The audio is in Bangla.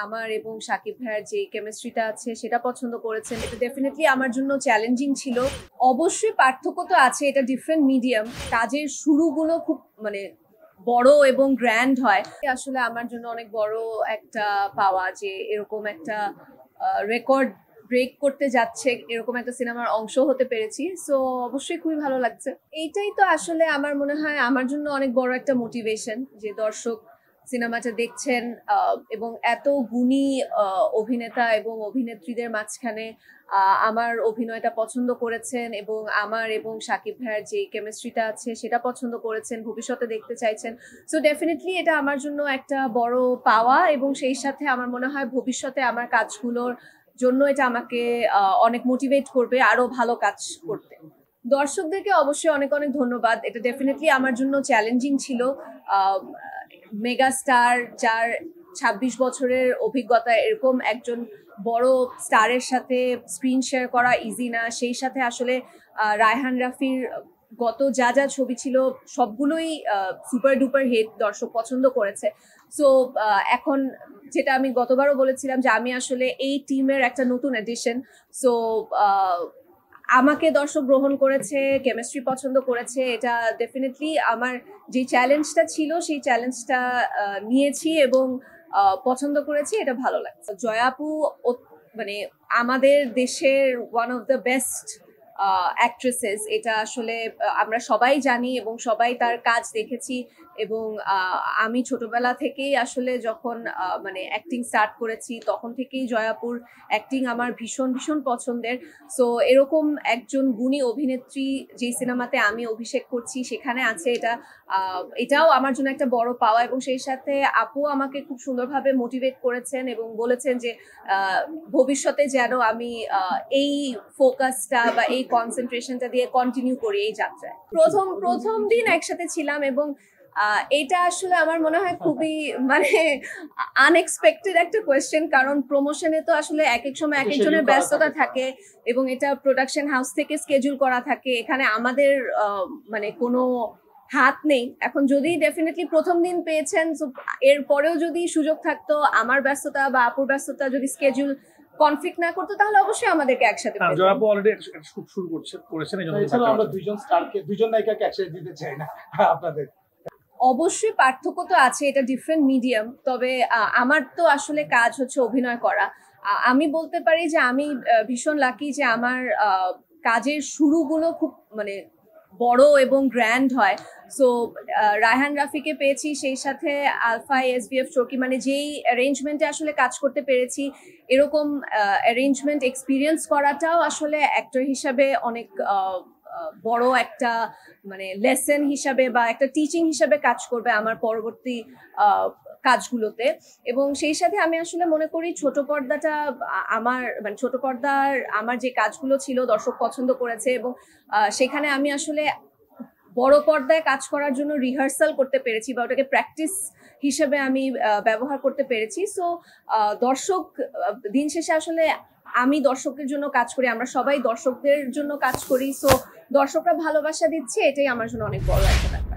আমার এবং শাকিব ভাইয়ের যে কেমিস্ট্রিটা আছে সেটা পছন্দ করেছেন। এটা ডেফিনেটলি আমার জন্য চ্যালেঞ্জিং ছিল। অবশ্যই পার্থক্য তো আছে, এটা ডিফারেন্ট মিডিয়াম। কাজের শুরুগুলো খুব বড় এবং গ্র্যান্ড হয়। আসলে আমার জন্য অনেক বড় একটা পাওয়া যে এরকম একটা রেকর্ড ব্রেক করতে যাচ্ছে, এরকম একটা সিনেমার অংশ হতে পেরেছি। সো অবশ্যই খুবই ভালো লাগছে। এইটাই তো আসলে আমার মনে হয় আমার জন্য অনেক বড় একটা মোটিভেশন, যে দর্শক সিনেমাটা দেখছেন এবং এত গুণী অভিনেতা এবং অভিনেত্রীদের মাঝখানে আমার অভিনয়টা পছন্দ করেছেন এবং আমার এবং শাকিব ভাইয়ের যে কেমিস্ট্রিটা আছে সেটা পছন্দ করেছেন, ভবিষ্যতে দেখতে চাইছেন। সো ডেফিনেটলি এটা আমার জন্য একটা বড় পাওয়া, এবং সেই সাথে আমার মনে হয় ভবিষ্যতে আমার কাজগুলোর জন্য এটা আমাকে অনেক মোটিভেট করবে আরো ভালো কাজ করতে। দর্শকদেরকে অবশ্যই অনেক অনেক ধন্যবাদ। এটা ডেফিনেটলি আমার জন্য চ্যালেঞ্জিং ছিল। মেগা স্টার, যার ২৬ বছরের অভিজ্ঞতা, এরকম একজন বড় স্টারের সাথে স্ক্রিন শেয়ার করা ইজি না। সেই সাথে আসলে রায়হান রাফির গত যা যা ছবি ছিল সবগুলোই সুপার ডুপার হিট, দর্শক পছন্দ করেছে। সো এখন যেটা আমি গতবারও বলেছিলাম যে আমি আসলে এই টিমের একটা নতুন এডিশন। সো আমাকে দর্শক গ্রহণ করেছে, কেমিস্ট্রি পছন্দ করেছে। এটা ডেফিনেটলি আমার যে চ্যালেঞ্জটা ছিল সেই চ্যালেঞ্জটা নিয়েছি এবং পছন্দ করেছি। এটা ভালো লাগছে। জয়া আপু আমাদের দেশের one of the best actresses, এটা আসলে আমরা সবাই জানি এবং সবাই তার কাজ দেখেছি। এবং আমি ছোটবেলা থেকেই আসলে যখন অ্যাক্টিং স্টার্ট করেছি তখন থেকেই জয়াপুর অ্যাক্টিং আমার ভীষণ ভীষণ পছন্দের। সো এরকম একজন গুণী অভিনেত্রী যে সিনেমাতে আমি অভিষেক করছি সেখানে আছে, এটাও আমার জন্য একটা বড় পাওয়া। এবং সেই সাথে আপু আমাকে খুব সুন্দরভাবে মোটিভেট করেছেন এবং বলেছেন যে ভবিষ্যতে যেন আমি এই ফোকাসটা বা এই কনসেন্ট্রেশনটা দিয়ে কন্টিনিউ করি এই যাত্রায়। প্রথম দিন একসাথে ছিলাম এবং এটা আসলে আমার মনে হয় খুবই আনএক্সপেক্টেড একটা কোয়েশ্চেন, কারণ প্রমোশনে তো আসলে এক এক সময় এক একজনের ব্যস্ততা থাকে এবং এটা প্রোডাকশন হাউস থেকে স্কেডিউল করা থাকে। এখানে আমাদের কোনো হাত নেই। এখন যদি ডেফিনেটলি প্রথম দিন পেয়েছেন, এর পরেও যদি সুযোগ থাকতো, আমার ব্যস্ততা বা আপুর ব্যস্ততা যদি স্কেডিউল কনফ্লিক্ট না করতো, তাহলে অবশ্যই আমাদেরকে একসাথে পেতেন। জয়া আপু অলরেডি শুট শুরু করেছেন, এজন্য আমরা দুইজন নায়িকাকে একসাথে দিতে চাই না আপনাদের। অবশ্যই পার্থক্য তো আছে, এটা ডিফারেন্ট মিডিয়াম। তবে আমার তো আসলে কাজ হচ্ছে অভিনয় করা। আমি বলতে পারি যে আমি ভীষণ লাকি যে আমার কাজের শুরুগুলো খুব বড় এবং গ্র্যান্ড হয়। সো রায়হান রাফিকে পেয়েছি, সেই সাথে আলফা এসবিএফ চৌকি, যেই অ্যারেঞ্জমেন্টে আসলে কাজ করতে পেরেছি, এরকম অ্যারেঞ্জমেন্ট এক্সপিরিয়েন্স করাটাও আসলে অ্যাক্টর হিসাবে অনেক বড় একটা লেসন হিসাবে বা একটা টিচিং হিসাবে কাজ করবে আমার পরবর্তী কাজগুলোতে। এবং সেই সাথে আমি আসলে মনে করি ছোট পর্দাটা আমার ছোট পর্দার আমার যে কাজগুলো ছিল দর্শক পছন্দ করেছে এবং সেখানে আমি আসলে বড় পর্দায় কাজ করার জন্য রিহার্সাল করতে পেরেছি বা ওটাকে প্র্যাকটিস হিসেবে আমি ব্যবহার করতে পেরেছি। সো দর্শক দিন শেষে আসলে আমি দর্শকের জন্য কাজ করি, আমরা সবাই দর্শকদের জন্য কাজ করি। সো দর্শকরা ভালোবাসা দিচ্ছে, এটাই আমার জন্য অনেক বড় একটা ব্যাপার।